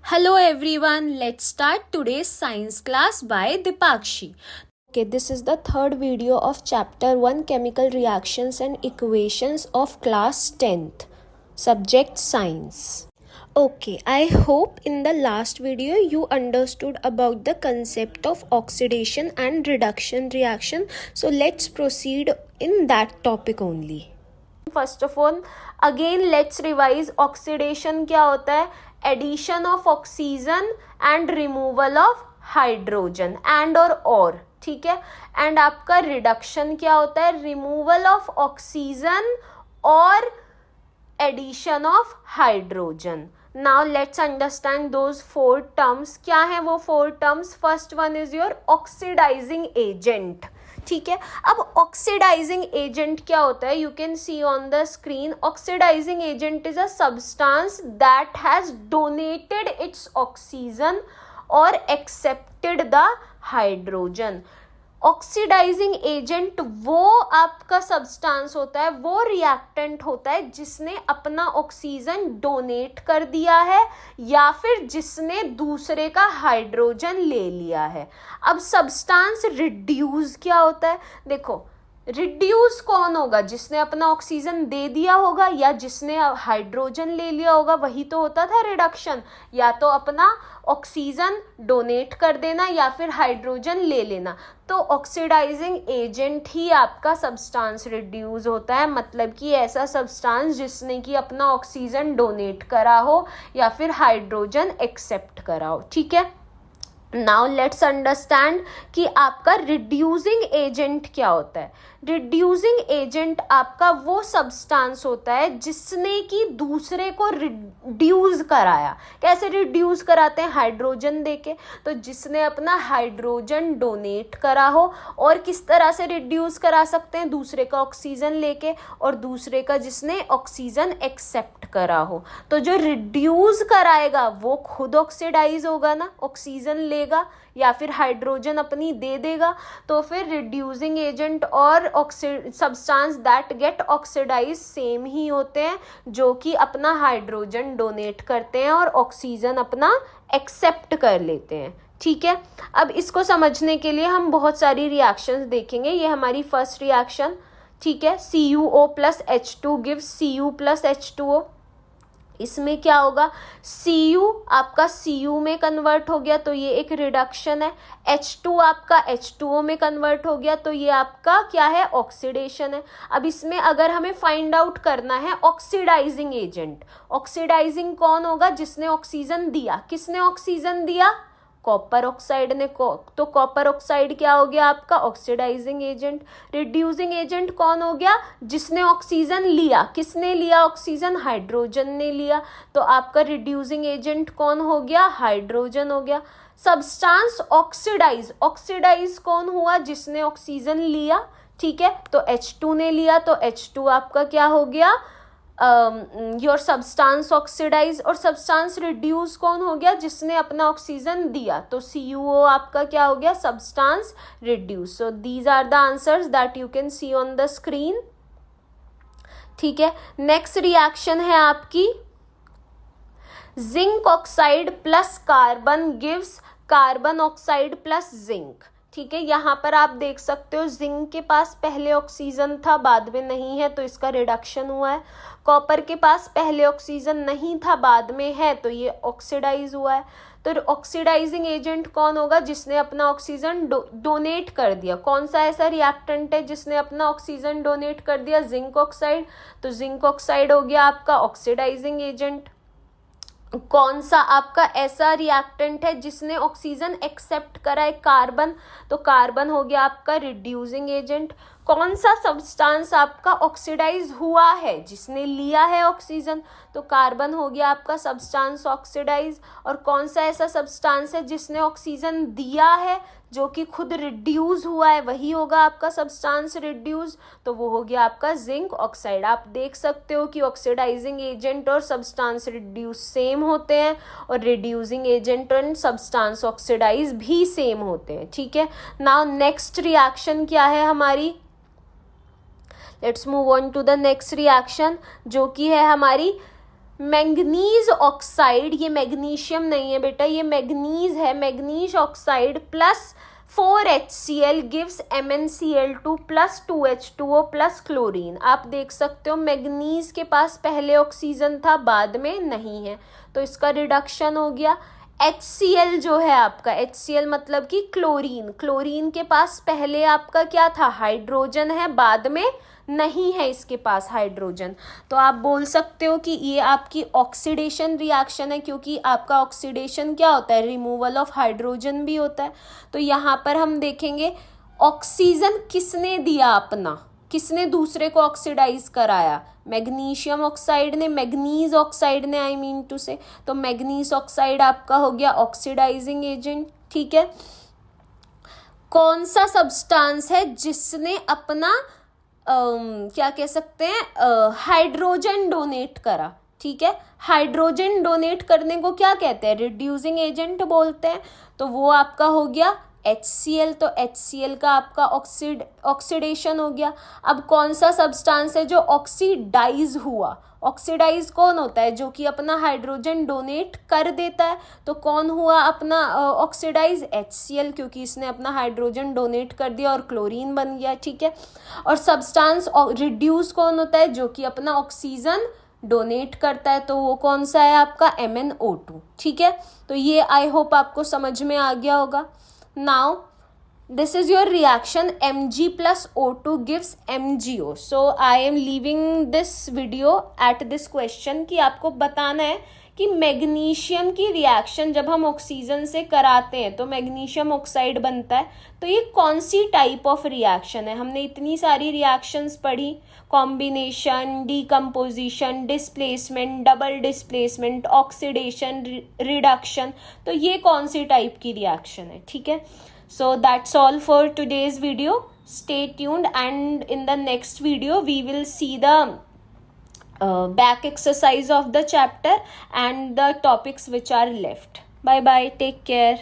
Hello everyone, let's start today's science class by Dipakshi. Okay, this is the third video of chapter 1 chemical reactions and equations of class 10th, subject science. Okay, I hope in the last video you understood about the concept of oxidation and reduction reaction. So let's proceed in that topic only. First of all, again let's revise. Oxidation क्या होता है? Addition of oxygen and removal of hydrogen and or ठीक है. And आपका reduction क्या होता है? Removal of oxygen और addition of hydrogen. Now let's understand those 4 terms. क्या है वो 4 terms? First one is your oxidising agent. ठीक है. अब ऑक्सीडाइजिंग एजेंट क्या होता है? You can see on the screen. Oxidising agent is a substance that has donated its oxygen और accepted the hydrogen. Oxidising agent वो आपका सब्सटेंस होता है, वो रिएक्टेंट होता है जिसने अपना ऑक्सीजन डोनेट कर दिया है या फिर जिसने दूसरे का हाइड्रोजन ले लिया है. अब सब्सटेंस रिड्यूस क्या होता है? देखो, रिड्यूस कौन होगा? जिसने अपना ऑक्सीजन दे दिया होगा या जिसने हाइड्रोजन ले लिया होगा, वही तो होता था रिडक्शन. या तो अपना ऑक्सीजन डोनेट कर देना या फिर हाइड्रोजन ले लेना. तो ऑक्सीडाइजिंग एजेंट ही आपका सब्सटेंस रिड्यूस होता है. मतलब कि ऐसा सब्सटेंस जिसने कि अपना ऑक्सीजन डोनेट करा हो या फिर हाइड्रोजन एक्सेप्ट करा हो. ठीक है. नाउ लेट्स अंडरस्टैंड कि आपका रिड्यूसिंग एजेंट क्या होता है. रिड्यूसिंग एजेंट आपका वो सब्सटेंस होता है जिसने कि दूसरे को रिड्यूस कराया. कैसे रिड्यूस कराते हैं? हाइड्रोजन देके. तो जिसने अपना हाइड्रोजन डोनेट करा हो. और किस तरह से रिड्यूस करा सकते हैं? दूसरे का ऑक्सीजन लेके और दूसरे का जिसने ऑक्सीजन एक्सेप्ट करा हो. तो जो रिड्यूस कराएगा वो खुद ऑक्सीडाइज होगा ना, ऑक्सीजन लेगा या फिर हाइड्रोजन अपनी दे देगा. तो फिर रिड्यूसिंग एजेंट और substance that get oxidise same ही होते हैं, जो कि अपना हाइड्रोजन डोनेट करते हैं और ऑक्सीजन अपना एक्सेप्ट कर लेते हैं. ठीक है. अब इसको समझने के लिए हम बहुत सारी रिएक्शंस देखेंगे. ये हमारी फर्स्ट रिएक्शन. ठीक है. CuO plus H2 gives Cu plus H2O. इसमें क्या होगा? Cu आपका Cu में कन्वर्ट हो गया तो ये एक रिडक्शन है. H2 आपका H2O में कन्वर्ट हो गया तो ये आपका क्या है? ऑक्सीडेशन है. अब इसमें अगर हमें फाइंड आउट करना है ऑक्सीडाइजिंग एजेंट. ऑक्सीडाइजिंग कौन होगा? जिसने ऑक्सीजन दिया. किसने ऑक्सीजन दिया? कॉपर ऑक्साइड ने. तो कॉपर ऑक्साइड क्या हो गया आपका? Oxidising agent. रिड्यूसिंग एजेंट कौन हो गया? जिसने ऑक्सीजन लिया. किसने लिया ऑक्सीजन? हाइड्रोजन ने लिया. तो आपका रिड्यूसिंग एजेंट कौन हो गया? हाइड्रोजन हो गया. सब्सटेंस ऑक्सीडाइज कौन हुआ? जिसने ऑक्सीजन लिया. ठीक है. तो H2 ने लिया तो H2 आपका क्या हो गया? Your substance oxidise. और सब्सटेंस रिड्यूस कौन हो गया? जिसने अपना ऑक्सीजन दिया. तो CuO आपका क्या हो गया? Substance reduce. So these are the answers that you can see on the screen. ठीक है. नेक्स्ट रिएक्शन है आपकी zinc oxide plus carbon gives carbon oxide plus zinc. ठीक है. यहाँ पर आप देख सकते हो जिंक के पास पहले ऑक्सीजन था, बाद में नहीं है तो इसका रिडक्शन हुआ है. कॉपर के पास पहले ऑक्सीजन नहीं था, बाद में है तो ये ऑक्सीडाइज हुआ है. तो ऑक्सीडाइजिंग एजेंट कौन होगा? जिसने अपना ऑक्सीजन डोनेट कर दिया. कौन सा ऐसा रिएक्टेंट है जिसने अपना ऑक्सीजन डोनेट कर दिया? Zinc oxide. तो जिंक ऑक्साइड हो गया आपका ऑक्सीडाइजिंग एजेंट. कौन सा आपका ऐसा रिएक्टेंट है जिसने ऑक्सीजन एक्सेप्ट करा है? कार्बन. तो कार्बन हो गया आपका रिड्यूसिंग एजेंट. कौन सा सब्सटेंस आपका ऑक्सीडाइज हुआ है? जिसने लिया है ऑक्सीजन. तो कार्बन हो गया आपका सब्सटेंस ऑक्सीडाइज. और कौन सा ऐसा सब्सटेंस है जिसने ऑक्सीजन दिया है जो कि खुद रिड्यूस हुआ है? वही होगा आपका सब्सटेंस रिड्यूस. तो वो हो गया आपका जिंक ऑक्साइड. आप देख सकते हो कि ऑक्सीडाइजिंग एजेंट और सब्सटेंस रिड्यूस सेम होते हैं और रिड्यूसिंग एजेंट और सब्सटेंस ऑक्सीडाइज भी सेम होते हैं. ठीक है. नाउ नेक्स्ट रिएक्शन क्या है हमारी? Let's move on to the next reaction, जो कि है हमारी मैंगनीज ऑक्साइड, ये मैग्नीशियम नहीं है बेटा, ये मैंगनीज है, manganese oxide plus 4HCl gives MnCl2 plus 2H2O plus chlorine. आप देख सकते हो मैंगनीज के पास पहले ऑक्सीजन था, बाद में नहीं है, तो इसका रिडक्शन हो गया। HCl जो है आपका, HCl मतलब कि क्लोरीन, क्लोरीन के पास पहले आपका क्या था, हाइड्रोजन है, बाद में नहीं है इसके पास हाइड्रोजन। तो आप बोल सकते हो कि ये आपकी ऑक्सीडेशन रिएक्शन है, क्योंकि आपका ऑक्सीडेशन क्या होता है, रिमूवल ऑफ हाइड्रोजन भी होता है। तो यहाँ पर हम देखेंगे ऑक्सीजन किसने दिया अपना, किसने दूसरे को ऑक्सीडाइज कराया, मैग्नीशियम ऑक्साइड ने, मैग्नीज ऑक्साइड ने आई मीन टू से। तो मैग्नीज ऑक्साइड आपका हो गया ऑक्सीडाइजिंग एजेंट, ठीक है। कौन सा सब्सटेंस है जिसने अपना क्या कह सकते हैं, हाइड्रोजन डोनेट करा, ठीक है। हाइड्रोजन डोनेट करने को क्या कहते हैं, रिड्यूसिंग एजेंट बोलते हैं। तो वो आपका हो गया HCl, तो HCl का आपका ऑक्सीडेशन हो गया। अब कौन सा सब्सटेंस है जो ऑक्सीडाइज हुआ, ऑक्सीडाइज कौन होता है, जो कि अपना हाइड्रोजन डोनेट कर देता है। तो कौन हुआ अपना ऑक्सीडाइज, HCl, क्योंकि इसने अपना हाइड्रोजन डोनेट कर दिया और क्लोरीन बन गया, ठीक है। और सब्सटेंस रिड्यूस कौन होता है, जो कि अपना ऑक्सीजन डोनेट करता है, तो वो कौन सा है आपका, MnO2, ठीक है। तो ये आई होप आपको समझ में आ गया होगा। Now this is your reaction, Mg plus O2 gives MgO. So I am leaving this video at this question कि आपको बताना है कि मैग्नीशियम की रिएक्शन जब हम ऑक्सीजन से कराते हैं तो मैग्नीशियम ऑक्साइड बनता है, तो ये कौन सी टाइप ऑफ रिएक्शन है। हमने इतनी सारी रिएक्शंस पढ़ी, combination, decomposition, displacement, double displacement, oxidation, reduction, तो ये कौन सी टाइप की रिएक्शन है, ठीक है। So that's all for today's video, stay tuned and in the next video we will see the back exercise of the chapter and the topics which are left. Bye bye, take care.